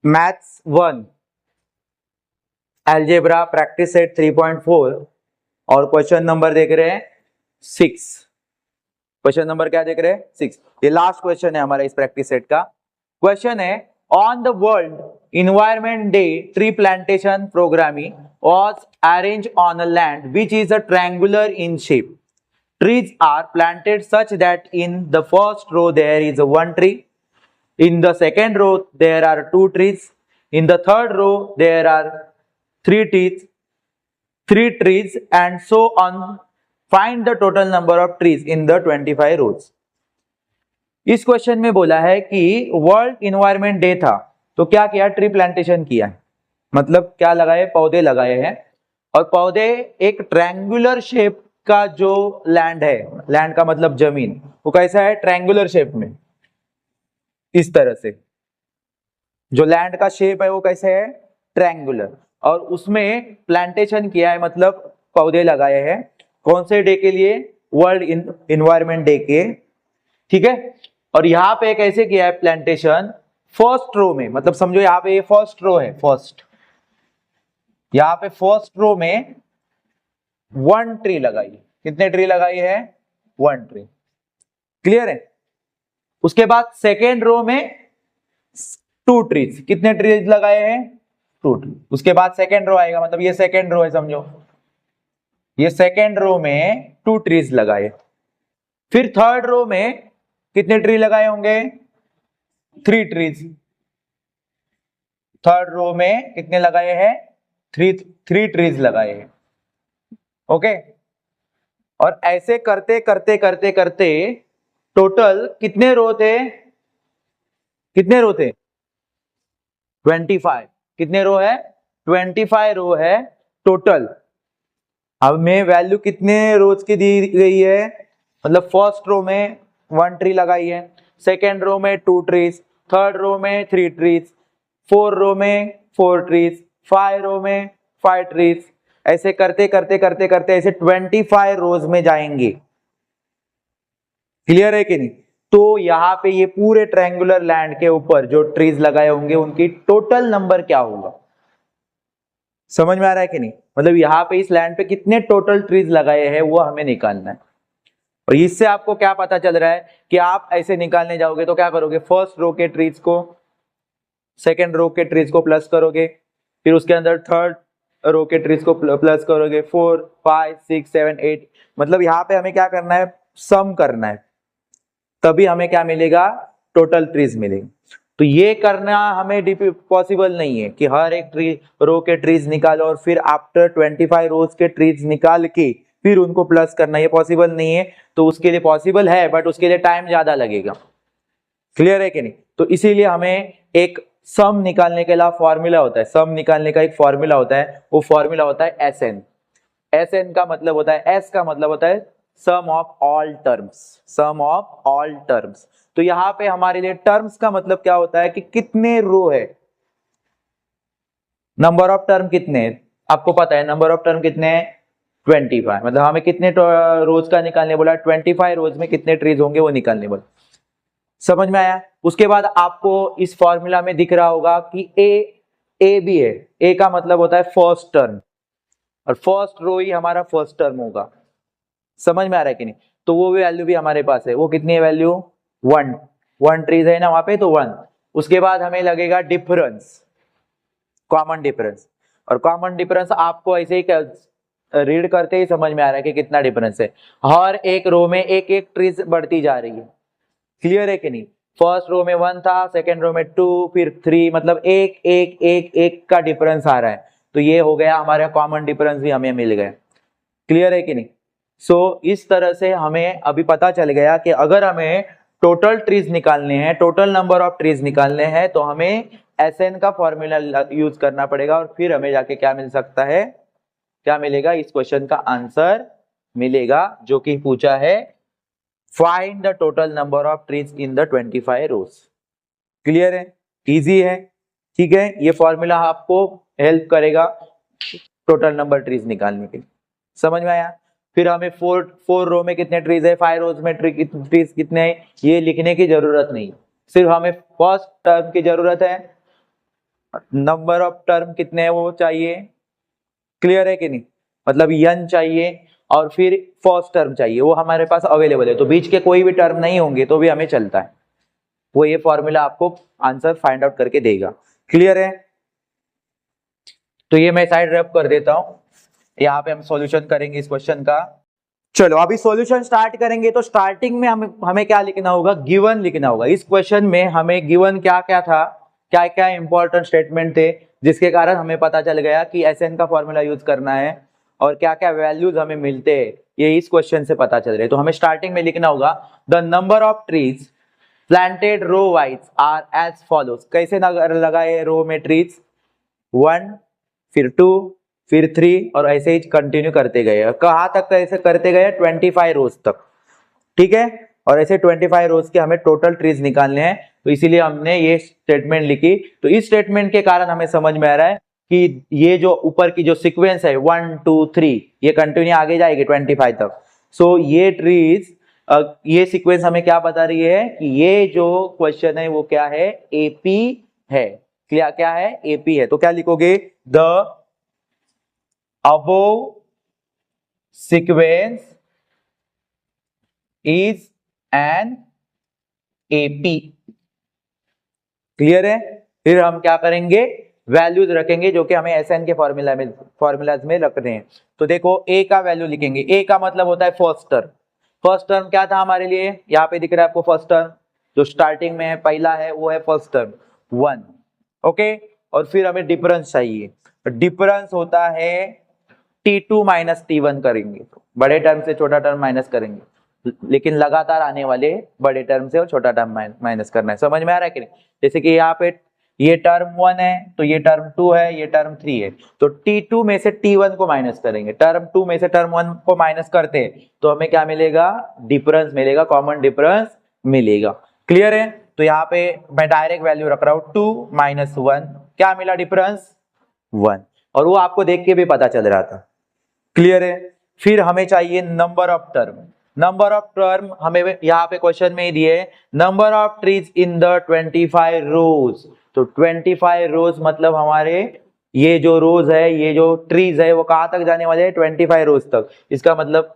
Maths 1 algebra practice set 3.4 और question number देख रहे हैं 6। क्वेश्चन नंबर क्या देख रहे हैं 6। ये लास्ट क्वेश्चन है हमारा इस प्रैक्टिस सेट का। क्वेश्चन है on the world environment day tree plantation programming was arranged on a land which is a triangular in shape. Trees are planted such that in the first row there is one tree, in the second row there are two trees, in the third row there are three trees and so on. Find the total number of trees in the 25 rows. इस question में बोला है कि world environment day था तो क्या किया, tree plantation किया, मतलब क्या लगाए, पौधे लगाए हैं। और पौधे एक ट्रायंगुलर शेप का जो लैंड है, लैंड का मतलब जमीन, वो कैसा है, ट्रायंगुलर शेप में, इस तरह से जो लैंड का शेप है वो कैसे है, ट्रायंगुलर। और उसमें प्लांटेशन किया है, मतलब पौधे लगाए हैं। कौन से डे के लिए, वर्ल्ड इन्वायरमेंट डे के, ठीक है। और यहाँ पे कैसे किया है प्लांटेशन, फर्स्ट रो में, मतलब समझो यहाँ पे ये फर्स्ट रो है, यहाँ पे फर्स्ट रो में 1 ट्री लगाई। कितने ट्री लगाई है, 1 ट्री, क्लियर है। उसके बाद सेकेंड रो में 2 ट्रीज, कितने ट्रीज लगाए हैं, 2 ट्री। उसके बाद सेकेंड रो आएगा, मतलब ये सेकेंड रो है, समझो ये सेकेंड रो में 2 ट्रीज लगाए। फिर थर्ड रो में कितने ट्री लगाए होंगे, 3 ट्रीज। थर्ड रो में कितने लगाए हैं, 3 ट्रीज लगाए हैं, ओके। और ऐसे करते करते करते करते टोटल कितने रो थे, 25। कितने रो है, 25 रो है टोटल। अब में वैल्यू कितने रोज की दी गई है, मतलब फर्स्ट रो में 1 ट्री लगाई है, सेकेंड रो में 2 ट्रीज, थर्ड रो में 3 ट्रीज, 4 रो में 4 ट्रीज, 5 रो में 5 ट्रीज। ऐसे करते करते करते करते ऐसे 25 रोज में जाएंगे, क्लियर है कि नहीं। तो यहाँ पे ये पूरे ट्रायंगुलर लैंड के ऊपर जो ट्रीज लगाए होंगे उनकी टोटल नंबर क्या होगा, समझ में आ रहा है कि नहीं। मतलब यहाँ पे इस लैंड पे कितने टोटल ट्रीज लगाए हैं वो हमें निकालना है। और इससे आपको क्या पता चल रहा है कि आप ऐसे निकालने जाओगे तो क्या करोगे, फर्स्ट रो के ट्रीज को सेकेंड रो के ट्रीज को प्लस करोगे, फिर उसके अंदर थर्ड रो के ट्रीज को प्लस करोगे, 4 5 6 7 8, मतलब यहाँ पे हमें क्या करना है, सम करना है, तभी हमें क्या मिलेगा, टोटल ट्रीज मिलेंगे। तो ये करना हमें पॉसिबल नहीं है कि हर एक रो के ट्रीज निकालो और फिर आफ्टर 25 रोज के ट्रीज निकाल के फिर उनको प्लस करना, ये पॉसिबल नहीं है। तो उसके लिए पॉसिबल है बट उसके लिए टाइम ज्यादा लगेगा, क्लियर है कि नहीं। तो इसीलिए हमें एक सम निकालने के लिए फॉर्मूला होता है, सम निकालने का एक फॉर्मूला होता है, वो फॉर्मूला होता है एसएन। एसएन का मतलब होता है, एस का मतलब होता है sum of all terms, sum of all terms. तो यहाँ पे हमारे लिए टर्म्स का मतलब क्या होता है कि कितने रो है, नंबर ऑफ टर्म कितने हैं, आपको पता है नंबर ऑफ टर्म कितने हैं, 25। मतलब हमें कितने रोज का निकालने बोला, 25 रोज में कितने ट्रीज होंगे वो निकालने बोला, समझ में आया। उसके बाद आपको इस फॉर्मूला में दिख रहा होगा कि ए भी है, ए का मतलब होता है फर्स्ट टर्म, और फर्स्ट रो ही हमारा फर्स्ट टर्म होगा, समझ में आ रहा है कि नहीं। तो वो वैल्यू भी हमारे पास है, वो कितनी है वैल्यू, 1 ट्रीज है ना वहां पे, तो 1। उसके बाद हमें लगेगा डिफरेंस, कॉमन डिफरेंस। और कॉमन डिफरेंस आपको ऐसे ही रीड करते ही समझ में आ रहा है कि कितना डिफरेंस है। हर एक रो में एक एक ट्रीज बढ़ती जा रही है, क्लियर है कि नहीं। फर्स्ट रो में 1 था, सेकेंड रो में 2, फिर 3, मतलब एक एक एक एक का डिफरेंस आ रहा है। तो ये हो गया हमारा कॉमन डिफरेंस भी हमें मिल गया, क्लियर है कि नहीं। सो इस तरह से हमें अभी पता चल गया कि अगर हमें टोटल ट्रीज निकालने हैं, टोटल नंबर ऑफ ट्रीज निकालने हैं, तो हमें एसएन का फॉर्मूला यूज करना पड़ेगा और फिर हमें जाके क्या मिल सकता है, क्या मिलेगा, इस क्वेश्चन का आंसर मिलेगा जो कि पूछा है find the total number of trees in the 25 rows. Clear है, इजी है, ठीक है। ये फॉर्मूला आपको हेल्प करेगा टोटल नंबर ट्रीज निकालने के लिए, समझ में आया। फिर हमें 4 रो में कितने ट्रीज है, 5 रोज में ट्रीज कितने हैं, ये लिखने की जरूरत नहीं, सिर्फ हमें फर्स्ट टर्म की जरूरत है, नंबर ऑफ टर्म कितने हैं वो चाहिए, क्लियर है कि नहीं, मतलब n चाहिए और फिर फर्स्ट टर्म चाहिए, वो हमारे पास अवेलेबल है, तो बीच के कोई भी टर्म नहीं होंगे तो भी हमें चलता है, वो ये फॉर्मूला आपको आंसर फाइंड आउट करके देगा, क्लियर है। तो ये मैं साइड रैप कर देता हूं, यहाँ पे हम सॉल्यूशन करेंगे इस क्वेश्चन का। चलो अभी सॉल्यूशन स्टार्ट करेंगे, तो स्टार्टिंग में हमें क्या लिखना होगा, गिवन लिखना होगा। इस क्वेश्चन में हमें गिवन क्या क्या था, क्या क्या इंपॉर्टेंट स्टेटमेंट थे जिसके कारण हमें पता चल गया कि एसएन का फॉर्मूला यूज करना है, और क्या क्या वैल्यूज हमें मिलते हैं ये इस क्वेश्चन से पता चल रहा है। तो हमें स्टार्टिंग में लिखना होगा the number of trees planted row wise are as follows. कैसे लगाए रो में ट्रीज, 1 फिर 2 फिर 3 और ऐसे ही कंटिन्यू करते गए, कहां तक ऐसे करते गए, 25 रोज तक, ठीक है। और ऐसे 25 रोज के हमें टोटल ट्रीज निकालने हैं, तो इसीलिए हमने ये स्टेटमेंट लिखी। तो इस स्टेटमेंट के कारण हमें समझ में आ रहा है कि ये जो ऊपर की जो सीक्वेंस है 1 2 3 ये कंटिन्यू आगे जाएगी 25 तक। सो ये ट्रीज, ये सीक्वेंस हमें क्या बता रही है कि ये जो क्वेश्चन है वो क्या है, एपी है। क्या क्या है, एपी है। तो क्या लिखोगे, the above sequence is an AP, clear है। फिर हम क्या करेंगे, वैल्यूज रखेंगे जो कि हमें एसएन के फॉर्मूलाज में रखने हैं। तो देखो ए का वैल्यू लिखेंगे, ए का मतलब होता है फर्स्ट टर्म। फर्स्ट टर्म क्या था हमारे लिए, यहाँ पे दिख रहा है आपको फर्स्ट टर्म जो स्टार्टिंग में है, पहला है वो है फर्स्ट टर्म 1, ओके। और फिर हमें डिफरेंस चाहिए, डिफरेंस होता है T2 माइनस T1 करेंगे, बड़े टर्म से छोटा टर्म माइनस करेंगे, लेकिन लगातार आने वाले बड़े टर्म से और छोटा टर्म माइनस करना है। समझ में आ रहा है कि नहीं, जैसे कि यहाँ पे ये टर्म 1 है तो ये टर्म 2 है, ये टर्म 3 है, तो T2 में से T1 को माइनस करेंगे, टर्म 2 में से टर्म 1 को माइनस करते हैं तो हमें क्या मिलेगा, डिफरेंस मिलेगा, कॉमन डिफरेंस मिलेगा, क्लियर है। तो यहाँ पे मैं डायरेक्ट वैल्यू रख रहा हूं 2 माइनस 1, क्या मिला डिफरेंस 1, और वो आपको देख के भी पता चल रहा था, क्लियर है। फिर हमें चाहिए number of term, number of term हमें यहाँ पे क्वेश्चन में ही दिए, number of trees in the 25 रोज। तो 25 रोज मतलब हमारे ये जो रोज है, ये जो ट्रीज है वो कहां तक जाने वाले हैं, 25 रोज तक। इसका मतलब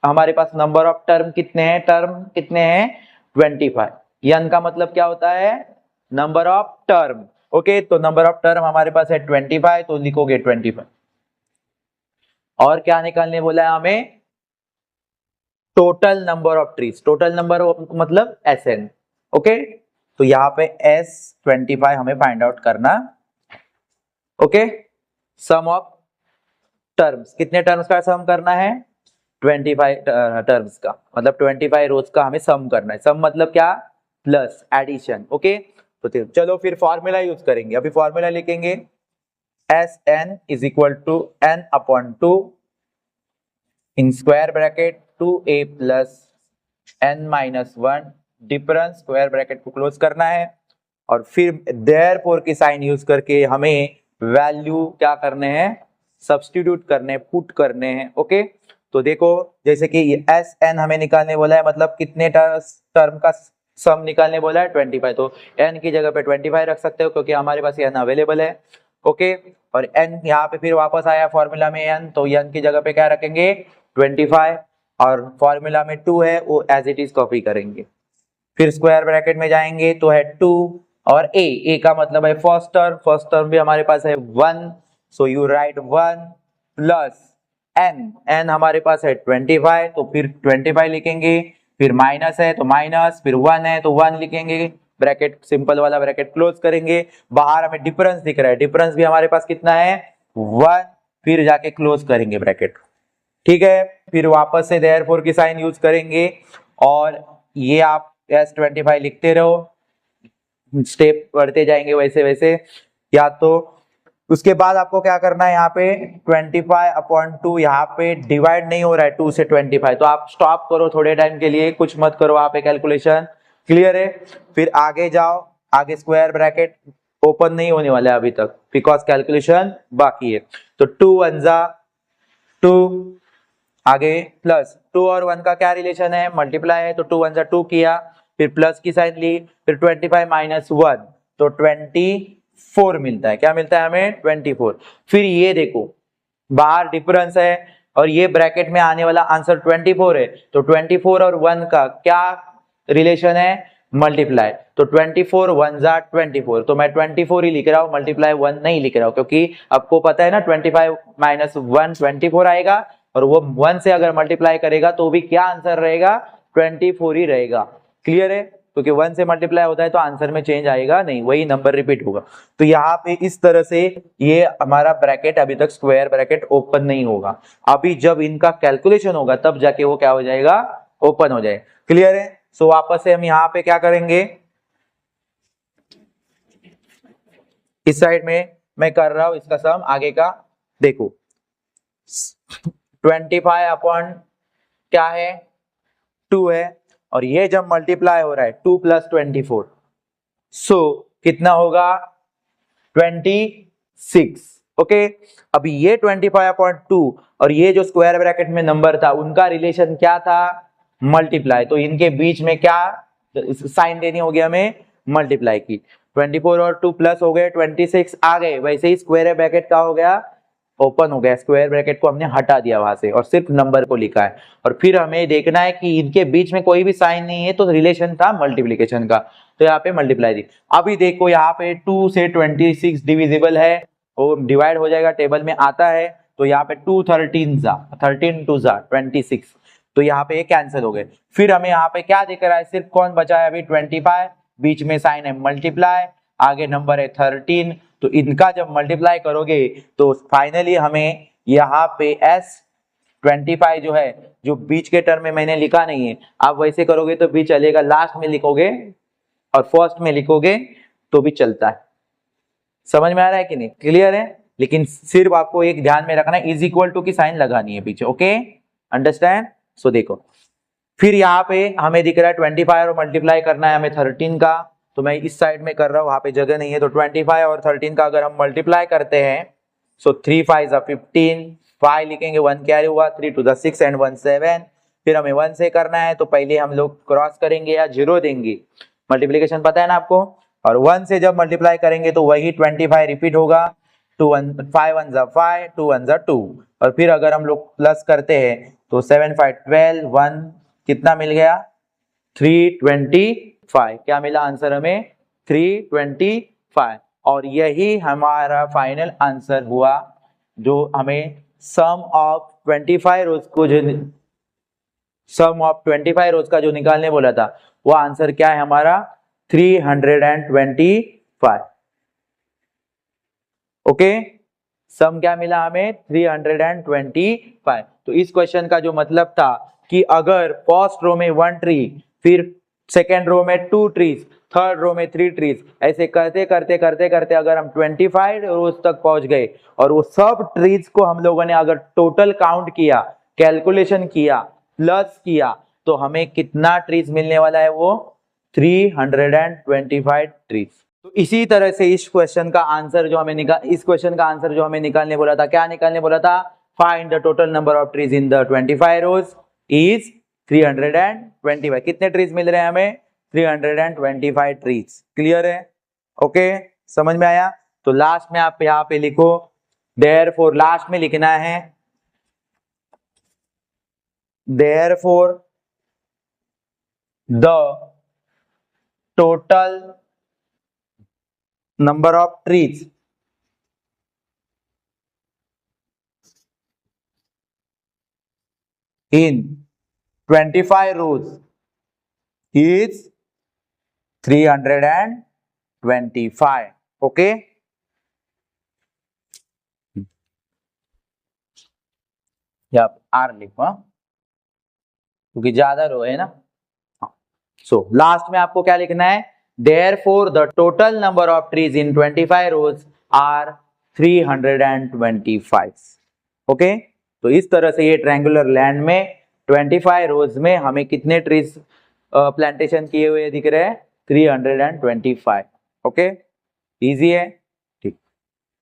हमारे पास नंबर ऑफ टर्म कितने हैं, टर्म कितने हैं 25, यन का मतलब क्या होता है, नंबर ऑफ टर्म, ओके। तो नंबर ऑफ टर्म हमारे पास है 25, तो लिखोगे 25। और क्या निकालने बोला है हमें, total number of trees, total number मतलब एसएन, ओके। तो यहाँ पे S25 हमें फाइंड आउट करना, ओके। सम ऑफ टर्म्स, कितने टर्म्स का सम करना है, 25 टर्म्स का, मतलब 25 रोज का हमें सम करना है। सम मतलब क्या, प्लस एडिशन, ओके। तो चलो फिर फॉर्मूला यूज करेंगे, अभी फॉर्मूला लिखेंगे Sn is equal to n upon 2 in square bracket 2a plus n minus 1, difference square bracket को क्लोज करना है, और फिर देयरफॉर की साइन यूज करके हमें वैल्यू क्या करने हैं, सब्स्टिट्यूट करने, पुट करने हैं, ओके। तो देखो जैसे कि Sn हमें निकालने बोला है, मतलब कितने टर्म का सम निकालने बोला है 25, तो n की जगह पे 25 रख सकते हो क्योंकि हमारे पास n अवेलेबल है, ओके। और n यहाँ पे फिर वापस आया फॉर्मूला में n, तो n की जगह पे क्या रखेंगे 25, और फॉर्मूला में 2 है वो एज इट इज कॉपी करेंगे। फिर स्क्वायर ब्रैकेट में जाएंगे तो है 2 और a का मतलब है फर्स्ट टर्म भी हमारे पास है 1, so you right 1 plus n हमारे पास है 25, तो फिर 25 लिखेंगे, फिर माइनस है तो माइनस, फिर 1 है तो 1 लिखेंगे, ब्रैकेट सिंपल वाला ब्रैकेट क्लोज करेंगे। बाहर हमें डिफरेंस दिख रहा है, डिफरेंस भी हमारे पास कितना है 1, फिर जाके क्लोज करेंगे ब्रैकेट, ठीक है। फिर वापस से देयरफॉर की साइन यूज करेंगे, और ये आप S25 लिखते रहो, स्टेप बढ़ते जाएंगे वैसे वैसे, या तो उसके बाद आपको क्या करना है, यहाँ पे 25 अपॉन 2, यहाँ पे डिवाइड नहीं हो रहा है 2 से 25, तो आप स्टॉप करो थोड़े टाइम के लिए, कुछ मत करो वहां पे कैलकुलेशन, क्लियर है। फिर आगे जाओ, आगे स्क्वायर ब्रैकेट ओपन नहीं होने वाला है अभी तक बिकॉज कैलकुलेशन बाकी है। तो 2 1 जा 2, आगे प्लस 2 और 1 का क्या रिलेशन है, मल्टीप्लाई है, तो 2 1 जा 2 किया, फिर प्लस की साइन ली, फिर 25 माइनस 1 तो 25, 4 मिलता है। क्या मिलता है हमें? 24। फिर ये देखो बाहर डिफरेंस है और ये ब्रैकेट में आने वाला आंसर 24 है, तो 24 और 1 का क्या रिलेशन है? मल्टीप्लाई। तो 24 1 जा 24, तो मैं 24 ही लिख रहा हूँ, मल्टीप्लाई 1 नहीं लिख रहा हूँ, क्योंकि आपको पता है ना 25 माइनस 1 24 आएगा, और वो 1 से अगर मल्टीप्लाई करेगा तो भी क्या आंसर रहेगा? 24 ही रहेगा। क्लियर है? क्योंकि 1 से मल्टीप्लाई होता है तो आंसर में चेंज आएगा नहीं, वही नंबर रिपीट होगा। तो यहाँ पे इस तरह से ये हमारा ब्रैकेट अभी तक स्क्वायर ब्रैकेट ओपन नहीं होगा, अभी जब इनका कैलकुलेशन होगा तब जाके वो क्या हो जाएगा? ओपन हो जाएगा। क्लियर है? सो वापस से हम यहाँ पे क्या करेंगे, इस साइड में मैं कर रहा हूं इसका सम आगे का। देखो 25 अपॉन क्या है? 2 है, और ये जब मल्टीप्लाई हो रहा है 2 प्लस 24, सो कितना होगा? 26। ओके, अभी ये 25/2 और ये जो स्क्वायर ब्रैकेट में नंबर था उनका रिलेशन क्या था? मल्टीप्लाई। तो इनके बीच में क्या साइन देनी होगी हमें? मल्टीप्लाई की। 24 और 2 प्लस हो गए 26 आ गए, वैसे ही स्क्वायर ब्रैकेट का हो गया? ओपन हो गया। स्क्वायर ब्रैकेट को हमने हटा दिया वहां से और सिर्फ नंबर को लिखा है, और फिर हमें देखना है कि इनके बीच में कोई भी साइन नहीं है, तो रिलेशन था मल्टीप्लिकेशन का, तो यहाँ पे मल्टीप्लाई दी। अभी देखो यहाँ पे 2 से 26 डिविजिबल है, वो डिवाइड हो जाएगा, टेबल में आता है, तो यहाँ पे 2 13 2 26, तो यहाँ पे ये कैंसिल हो गए। फिर हमें यहाँ पे क्या दिख रहा है? सिर्फ कौन बचा है अभी? 25, बीच में साइन है मल्टीप्लाई, आगे नंबर है 13, तो इनका जब मल्टीप्लाई करोगे तो फाइनली हमें यहाँ पे S25 जो है, जो बीच के टर्म में मैंने लिखा नहीं है, आप वैसे करोगे तो भी चलेगा, लास्ट में लिखोगे और फर्स्ट में लिखोगे तो भी चलता है। समझ में आ रहा है कि नहीं? क्लियर है? लेकिन सिर्फ आपको एक ध्यान में रखना है, इज इक्वल टू की साइन लगानी है पीछे। Okay, understand? सो देखो फिर यहाँ पे हमें दिख रहा है 25 और मल्टीप्लाई करना है हमें 13 का, तो मैं इस साइड में कर रहा हूँ, वहां पे जगह नहीं है, तो 25 और 13 का अगर हम मल्टीप्लाई करते हैं, सो 3 5 15, 5 लिखेंगे, 1 कैरी हुआ, 3 2 6 एंड 1 7। फिर हमें 1 से करना है, तो पहले हम लोग क्रॉस करेंगे या 0 देंगे, मल्टीप्लीकेशन पता है ना आपको, और 1 से जब मल्टीप्लाई करेंगे तो वही 25 रिपीट होगा, 2 1 5 1 5, 2 1 2, और फिर अगर हम लोग प्लस करते हैं तो 7 5 12, 1 कितना मिल गया? 325। क्या मिला आंसर हमें? 325। और यही हमारा फाइनल आंसर हुआ, जो हमें सम ऑफ 25 रोज को जो सम ऑफ 25 रोज का जो निकालने बोला था, वो आंसर क्या है हमारा? 325। ओके, सम क्या मिला हमें? 325। तो इस क्वेश्चन का जो मतलब था कि अगर फर्स्ट रो में 1 ट्री, फिर सेकेंड रो में 2 ट्रीज, थर्ड रो में 3 ट्रीज, ऐसे करते करते करते करते अगर हम 25 रोज तक पहुंच गए, और वो सब ट्रीज को हम लोगों ने अगर टोटल काउंट किया, कैलकुलेशन किया, प्लस किया, तो हमें कितना ट्रीज मिलने वाला है? वो 325 ट्रीज। तो इसी तरह से इस क्वेश्चन का आंसर जो हमें निकालने बोला था, क्या निकालने बोला था? Find the total number of trees in the 25 rows is 325। कितने ट्रीज मिल रहे हैं हमें? 325 ट्रीज। क्लियर है? ओके, समझ में आया? तो लास्ट में आप यहाँ पे लिखो, देयरफॉर, लास्ट में लिखना है therefore the total number of trees in 25 rows is 325. okay, या आर लिखो क्योंकि ज्यादा रो है ना। सो लास्ट में आपको क्या लिखना है? Therefore, the total number of trees in 25 rows are 325. Okay, तो इस तरह से ये ट्रायंगुलर लैंड में 25 रोज में हमें कितने ट्रीज प्लांटेशन किए हुए दिख रहे हैं? 325. ओके, इजी है।